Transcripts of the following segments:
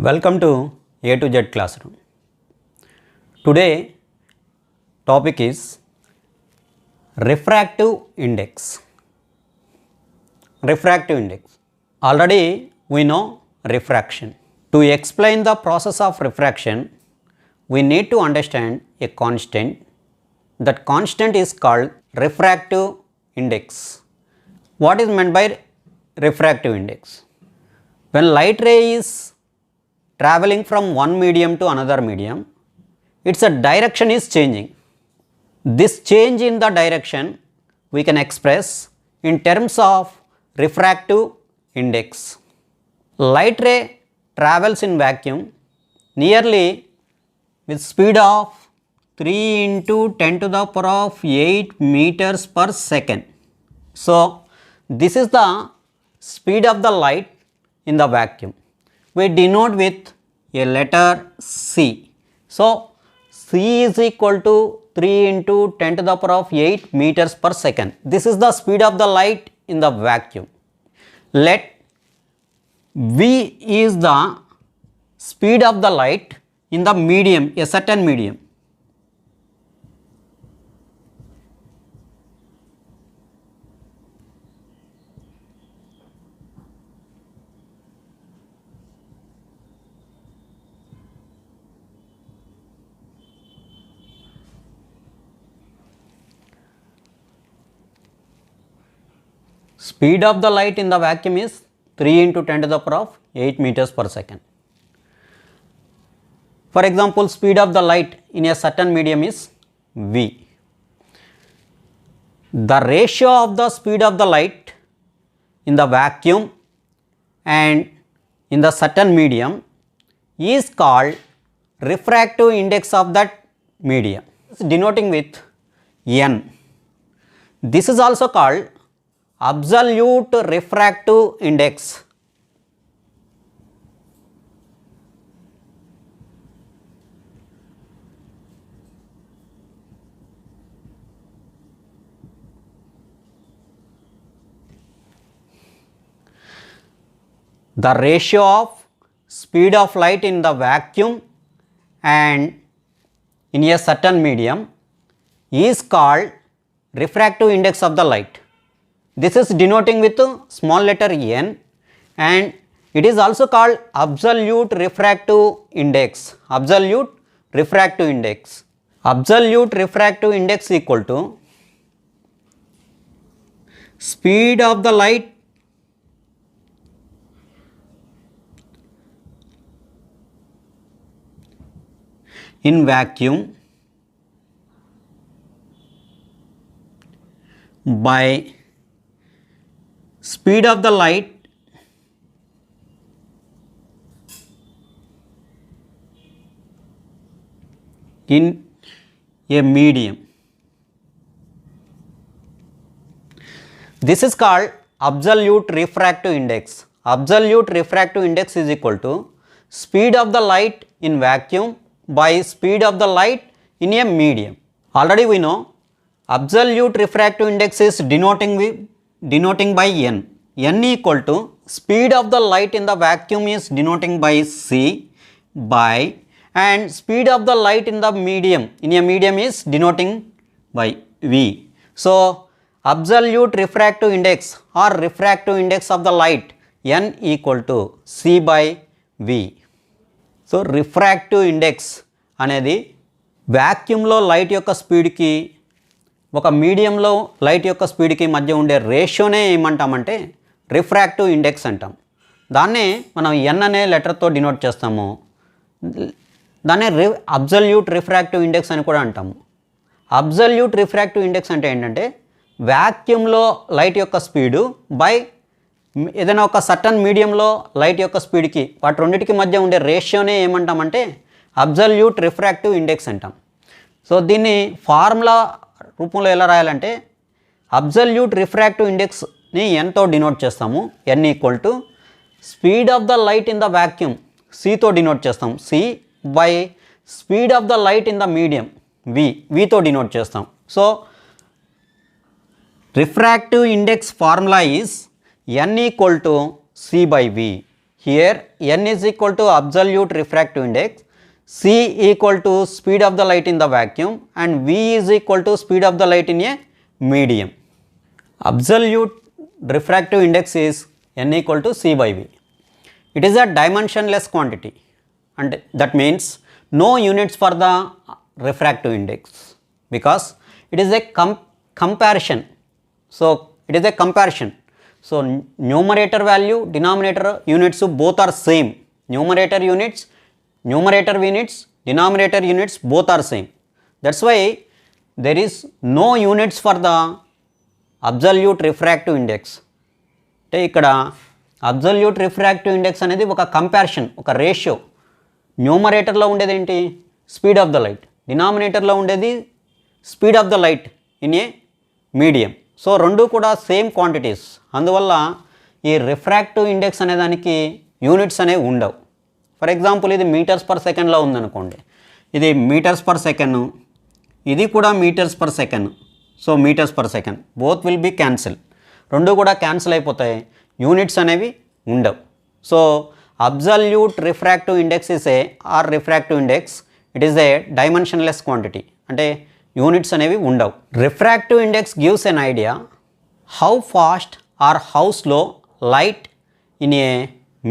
Welcome to A to Z classroom. Today topic is refractive index. Refractive index. Already we know refraction. To explain the process of refraction, we need to understand a constant. That constant is called refractive index. What is meant by refractive index? When light ray is traveling from one medium to another medium, its direction is changing. This change in the direction we can express in terms of refractive index. Light ray travels in vacuum nearly with speed of 3 into 10 to the power of 8 meters per second. So, this is the speed of the light in the vacuum. We denote with a letter C. So, C is equal to 3 into 10 to the power of 8 meters per second. This is the speed of the light in the vacuum. Let V is the speed of the light in the medium, a certain medium. Speed of the light in the vacuum is 3 into 10 to the power of 8 meters per second. For example, speed of the light in a certain medium is V. The ratio of the speed of the light in the vacuum and in the certain medium is called refractive index of that medium, denoting with N. This is also called absolute refractive index. The ratio of speed of light in the vacuum and in a certain medium is called refractive index of the light. This is denoting with small letter n, and it is also called absolute refractive index. Absolute refractive index. Absolute refractive index equal to speed of the light in vacuum by speed of the light in a medium. This is called absolute refractive index. Absolute refractive index is equal to speed of the light in vacuum by speed of the light in a medium. Already we know absolute refractive index is denoting by N. N equal to speed of the light in the vacuum is denoting by C by, and speed of the light in the medium, in a medium is denoting by V. So, absolute refractive index or refractive index of the light N equal to C by V. So, refractive index అనేది vacuumలో light యొక్క స్పీడ్కి ఒక మీడియంలో light యొక్క స్పీడ్కి మధ్య ఉండే రేషియోనే ఏమంటామంటే refractive index అంటాం. దాన్నే మనం ఎన్ అనే లెటర్తో డినోట్ చేస్తాము. దాన్నే అబ్సల్యూట్ రిఫ్రాక్టివ్ ఇండెక్స్ అని కూడా అంటాము. అబ్సల్యూట్ రిఫ్రాక్టివ్ ఇండెక్స్ అంటే ఏంటంటే వాక్యూమ్లో లైట్ యొక్క స్పీడు బై ఏదైనా ఒక సర్టన్ మీడియంలో లైట్ యొక్క స్పీడ్కి వాటి రెండింటికి మధ్య ఉండే రేషియోనే ఏమంటామంటే అబ్సల్యూట్ రిఫ్రాక్టివ్ ఇండెక్స్ అంటాం. సో దీన్ని ఫార్ములా రూపంలో ఎలా రాయాలంటే అబ్సల్యూట్ రిఫ్రాక్టివ్ ఇండెక్స్ని ఎన్తో డినోట్ చేస్తాము. N equal to speed of the light in the vacuum సితో డినోట్ చేస్తాం. C by speed of the light in the medium వితో డినోట్ చేస్తాం. So refractive index formula is n equal to C by V. here n is equal to absolute refractive index, c equal to speed of the light in the vacuum, and v is equal to speed of the light in a medium. Absolute refractive index is n equal to c by v. It is a dimensionless quantity, and that means no units for the refractive index, because it is a comparison. So it is a comparison. So numerator value, denominator units both are same. Numerator units, denominator units both are same. That's why there is no units for the absolute refractive index. అంటే ఇక్కడ absolute refractive index అనేది ఒక comparison, ఒక ratio. న్యూమరేటర్లో ఉండేది ఏంటి? Speed of the light. డినామినేటర్లో ఉండేది speed of the light in a medium. So రెండు కూడా సేమ్ క్వాంటిటీస్. అందువల్ల ఈ రిఫ్రాక్టివ్ ఇండెక్స్ అనే దానికి యూనిట్స్ అనేవి ఉండవు. ఫర్ ఎగ్జాంపుల్ ఇది మీటర్స్ పర్ సెకండ్లో ఉందనుకోండి, ఇది మీటర్స్ పర్ సెకండ్, ఇది కూడా meters per second. So meters per second both will be cancel. రెండు కూడా క్యాన్సిల్ అయిపోతాయి, యూనిట్స్ అనేవి ఉండవు. So absolute refractive index is a or refractive index, it is a dimensionless quantity, అంటే యూనిట్స్ అనేవి ఉండవు. Refractive index gives an idea how fast or how slow light in a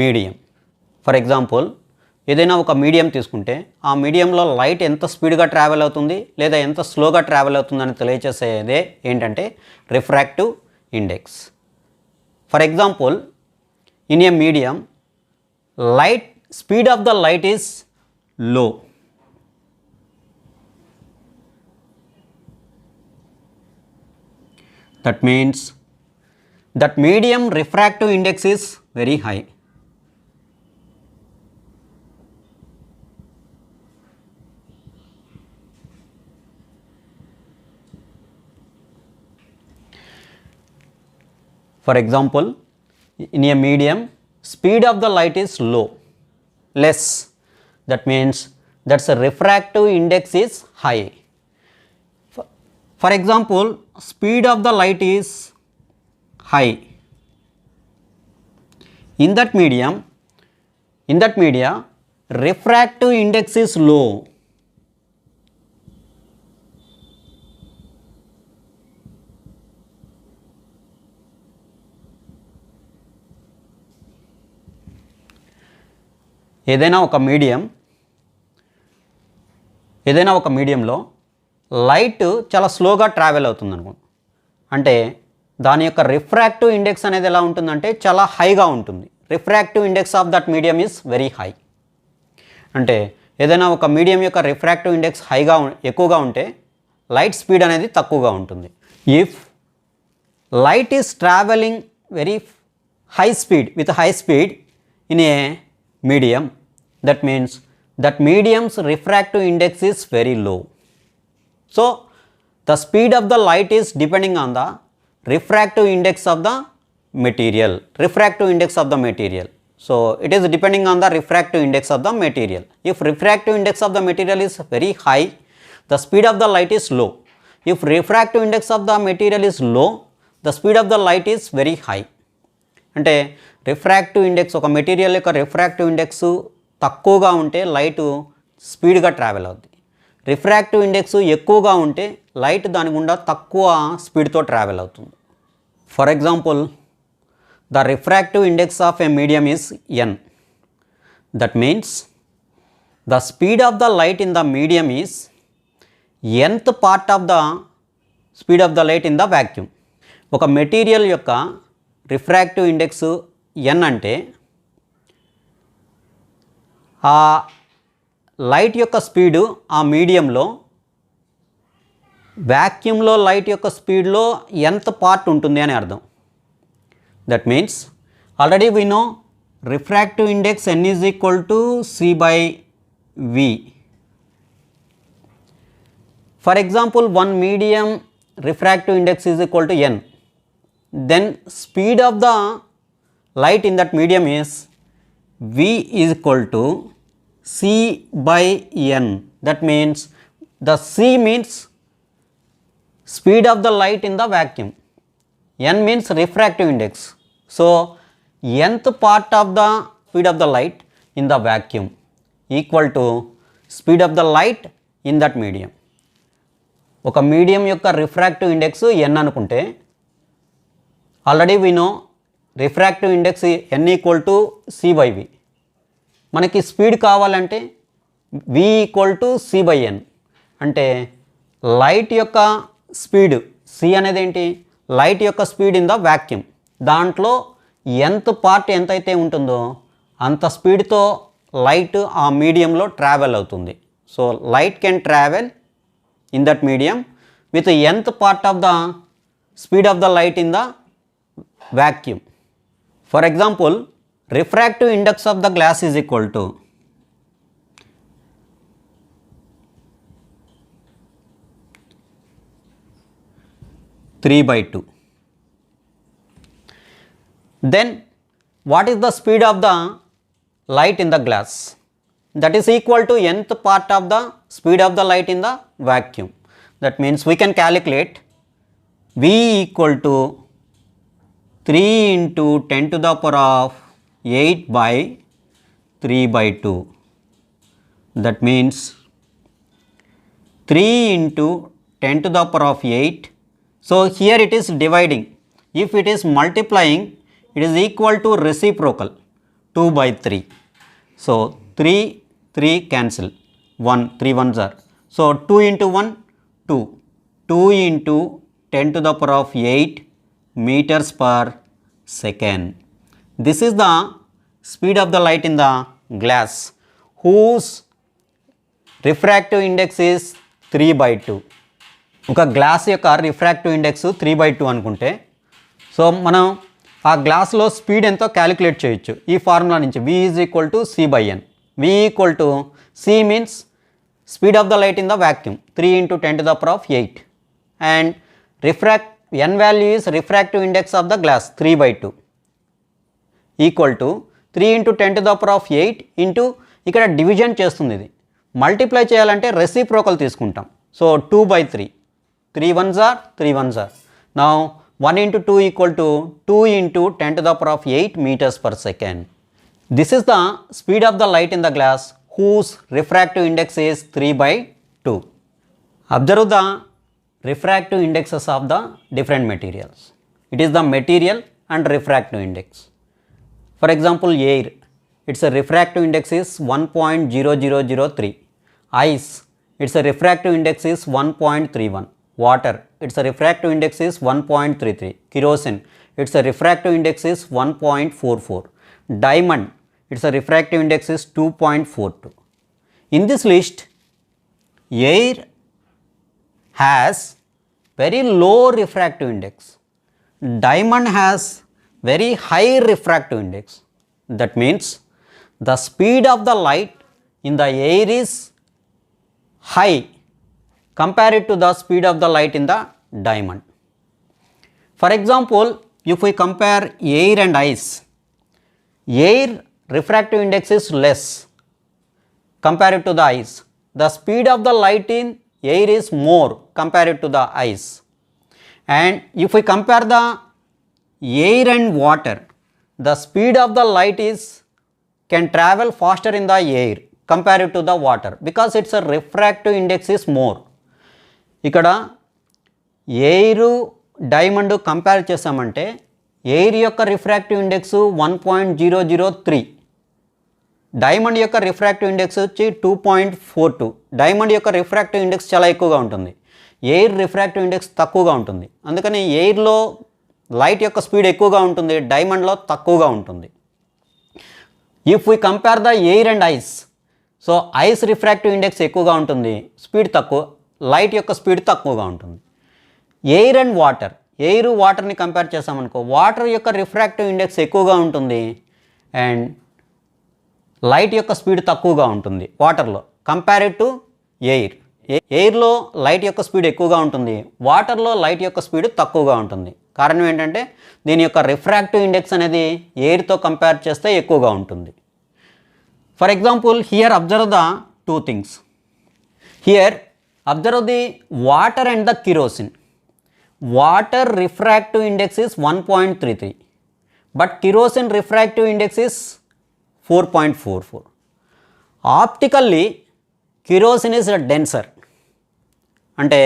medium. For example ఏదైనా ఒక medium తీసుకుంటే ఆ మీడియంలో light ఎంత స్పీడ్గా ట్రావెల్ అవుతుంది లేదా ఎంత స్లోగా ట్రావెల్ అవుతుందని తెలియచేసేదే ఏంటంటే refractive index. For example in a medium light, speed of the light is low. That means that medium refractive index is very high. For example, in a medium, speed of the light is low, less. That means that's a refractive index is high. For example, speed of the light is high. In that media, refractive index is low. ఏదైనా ఒక మీడియంలో light చాలా స్లోగా travel అవుతుంది అనుకోండి, అంటే దాని యొక్క రిఫ్రాక్టివ్ ఇండెక్స్ అనేది ఎలా ఉంటుందంటే చాలా హైగా ఉంటుంది. Refractive index of that medium is very high. అంటే ఏదైనా ఒక మీడియం యొక్క రిఫ్రాక్టివ్ ఇండెక్స్ ఎక్కువగా ఉంటే లైట్ స్పీడ్ అనేది తక్కువగా ఉంటుంది. If light is travelling very high speed with high speed in a medium, that means that medium's refractive index is very low. So the speed of the light is depending on the refractive index of the material. So it is depending on the refractive index of the material. If refractive index of the material is very high, the speed of the light is low. If refractive index of the material is low, the speed of the light is very high. అంటే refractive index, ఒక material యొక్క refractive index తక్కువగా ఉంటే light స్పీడ్గా travel అవుద్ది. Refractive index ఎక్కువగా ఉంటే light దాని గుండా తక్కువ స్పీడ్తో ట్రావెల్ అవుతుంది. For example, the refractive index of a medium is n. That means the speed of the light in the medium is nth part of the speed of the light in the vacuum. ఒక material యొక్క refractive index n అంటే ఆ light యొక్క speed ఆ మీడియంలో వ్యాక్యూమ్లో light యొక్క స్పీడ్లో ఎంత పార్ట్ ఉంటుంది అని అర్థం. That means already we know refractive index n is equal to c by v. For example, one medium refractive index is equal to n. Then speed of the light in that medium is v is equal to c by n. That means the c means speed of the light in the vacuum, n means refractive index. So nth part of the speed of the light in the vacuum equal to speed of the light in that medium. ఒక medium యొక్క refractive index n అనుకుంటే already we know refractive index n equal to c/v. మనకి speed కావాలంటే v equal to c/n. అంటే light యొక్క speed c అనేది ఏంటి, light యొక్క స్పీడ్ ఇన్ ద వ్యాక్యూమ్. దాంట్లో nth పార్ట్ ఎంతైతే ఉంటుందో అంత స్పీడ్తో లైట్ ఆ మీడియంలో ట్రావెల్ అవుతుంది. So light can travel in that medium with nth part of the speed of the light in the vacuum. For example, refractive index of the glass is equal to three by 2. Then what is the speed of the light in the glass? That is equal to nth part of the speed of the light in the vacuum. That means we can calculate v equal to 3 into 10 to the power of 8 by 3 by 2. That means 3 into 10 to the power of 8. So here it is dividing. If it is multiplying, it is equal to reciprocal 2 by 3. So 3 cancel, 1, 3 ones are. So 2 into 1, 2. 2 into 10 to the power of 8 meters per second. This is the speed of the light in the glass whose refractive index is 3 by 2. ఒక glass యొక్క refractive index 3/2 అనుకుంటే so మనం ఆ గ్లాస్లో speed ఎంతో calculate చేయొచ్చు ఈ formula నుంచి. v is equal to c/n. v equal to c means speed of the light in the vacuum 3 into 10 to the power of 8 and n value is refractive index of the glass 3/2 equal to 3 into 10 to the power of 8 into ఇక్కడ division చేస్తుంది, ఇది multiply చేయాలంటే reciprocal తీసుకుంటాం. So 2/3, 3 ones are 3 ones are. Now 1 into 2 equal to 2 into 10 to the power of 8 meters per second. This is the speed of the light in the glass whose refractive index is 3/2. Observe the refractive indexes of the different materials. It is the material and refractive index. For example, air, its a refractive index is 1.0003. Ice, its a refractive index is 1.31. Water, its a refractive index is 1.33. Kerosene, its a refractive index is 1.44. Diamond, its a refractive index is 2.42. In this list, air has very low refractive index. Diamond has very high refractive index. That means the speed of the light in the air is high compared to the speed of the light in the diamond. For example, if we compare air and ice, air refractive index is less compared to the ice. The speed of the light in air is more compared to the ice. And if we compare the air and water, the speed of the light is can travel faster in the air compared to the water because its a refractive index is more. ఇక్కడ air diamond compare చేసామంటే air యొక్క refractive index 1.003, diamond యొక్క refractive index వచ్చి 2.42. Diamond యొక్క refractive index చాలా ఎక్కువగా ఉంటుంది, air refractive index తక్కువగా ఉంటుంది. అందుకని ఎయిర్లో లైట్ యొక్క స్పీడ్ ఎక్కువగా ఉంటుంది, డైమండ్లో తక్కువగా ఉంటుంది. If we compare the air and ice, so ice refractive index ఎక్కువగా ఉంటుంది, స్పీడ్ తక్కువ, లైట్ యొక్క స్పీడ్ తక్కువగా ఉంటుంది. ఎయిర్ అండ్ వాటర్, ఎయిర్ వాటర్ని కంపేర్ చేసామనుకో, వాటర్ యొక్క రిఫ్రాక్టివ్ ఇండెక్స్ ఎక్కువగా ఉంటుంది అండ్ లైట్ యొక్క స్పీడ్ తక్కువగా ఉంటుంది వాటర్లో కంపేర్డ్ టు ఎయిర్. ఎయిర్లో లైట్ యొక్క స్పీడ్ ఎక్కువగా ఉంటుంది, వాటర్లో లైట్ యొక్క స్పీడ్ తక్కువగా ఉంటుంది. కారణం ఏంటంటే దీని యొక్క రిఫ్రాక్టివ్ ఇండెక్స్ అనేది ఎయిర్తో కంపేర్ చేస్తే ఎక్కువగా ఉంటుంది. For example, here observe the two things. Here observe the water and the kerosene. Water refractive index is 1.33, but kerosene refractive index is 4.44. Optically kerosene is denser. అంటే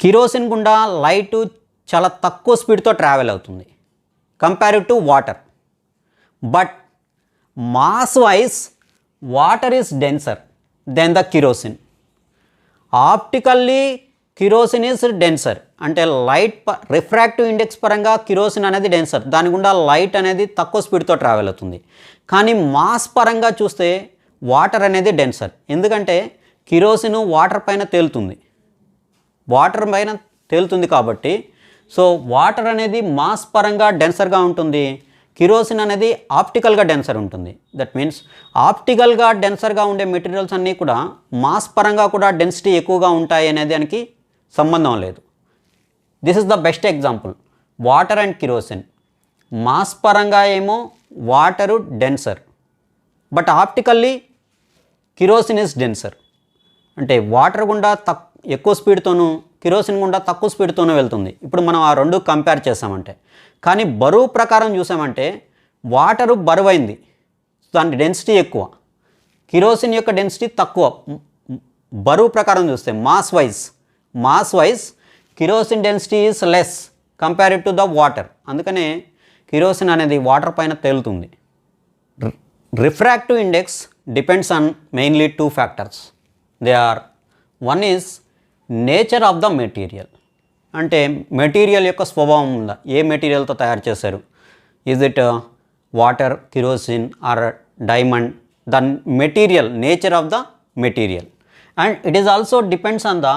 కిరోసిన్ గుండా light చాలా తక్కువ స్పీడ్తో travel అవుతుంది compared to water. But mass wise water is denser then the kerosene. Optically kerosene is denser అంటే light refractive index పరంగా kerosene అనేది denser, దాని గుండా లైట్ అనేది తక్కువ స్పీడ్తో ట్రావెల్ అవుతుంది. కానీ మాస్ పరంగా చూస్తే వాటర్ అనేది డెన్సర్. ఎందుకంటే కిరోసిన్ వాటర్ పైన తేలుతుంది, కాబట్టి సో వాటర్ అనేది మాస్ పరంగా డెన్సర్గా ఉంటుంది, కిరోసిన్ అనేది ఆప్టికల్గా డెన్సర్ ఉంటుంది. దట్ మీన్స్ ఆప్టికల్గా డెన్సర్గా ఉండే మెటీరియల్స్ అన్నీ కూడా మాస్ పరంగా కూడా డెన్సిటీ ఎక్కువగా ఉంటాయి అనే దానికి సంబంధం లేదు. This is the best example. Water and kerosene mass పరంగా ఏమో water denser, but optically kerosene is denser. అంటే వాటర్ గుండా ఎక్కువ స్పీడ్తోనూ కిరోసిన్ గుండా తక్కువ స్పీడ్తోనూ వెళ్తుంది. ఇప్పుడు మనం ఆ రెండు కంపేర్ చేసామంటే, కానీ బరువు ప్రకారం చూసామంటే వాటరు బరువైంది, దాని డెన్సిటీ ఎక్కువ, కిరోసిన్ యొక్క డెన్సిటీ తక్కువ. బరువు ప్రకారం చూస్తే mass wise kerosene density is less compared to the water. అందుకనే కిరోసిన్ అనేది వాటర్ పైన తేలుతుంది. Refractive index depends on mainly 2 factors. They are, one is nature of the material. అంటే మెటీరియల్ యొక్క స్వభావం ఉందా, ఏ మెటీరియల్తో తయారు చేశారు, is it water, kerosene or diamond, the material, nature of the material. And it is also depends on the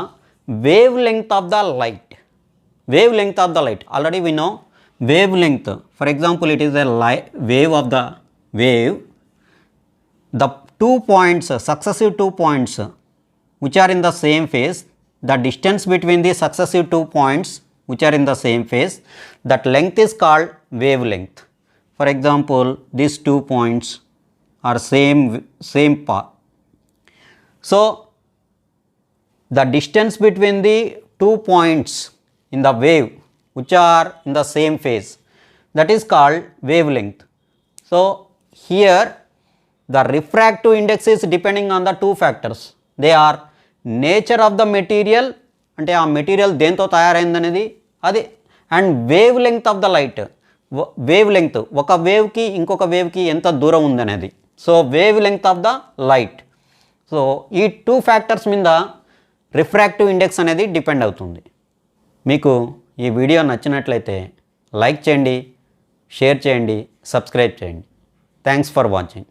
wave length of the light. Already we know wavelength. For example, it is a wave of the wave. The 2 points, successive 2 points which are in the same phase, the distance between the successive 2 points which are in the same phase, that length is called wavelength. For example, these 2 points are same path. So the distance between the 2 points in the wave which are in the same phase, that is called wavelength. So here the refractive index is depending on the 2 factors. They are nature of the material, అంటే ఆ material దేంతో తయారైందనేది అది, and wave length of the light, wave length ఒక వేవ్కి ఇంకొక వేవ్కి ఎంత దూరం ఉందనేది. So wave length of the light. So ఈ 2 factors మీద రిఫ్రాక్టివ్ ఇండెక్స్ అనేది డిపెండ్ అవుతుంది. మీకు ఈ వీడియో నచ్చినట్లయితే లైక్ చేయండి, షేర్ చేయండి, సబ్స్క్రైబ్ చేయండి. Thanks for watching.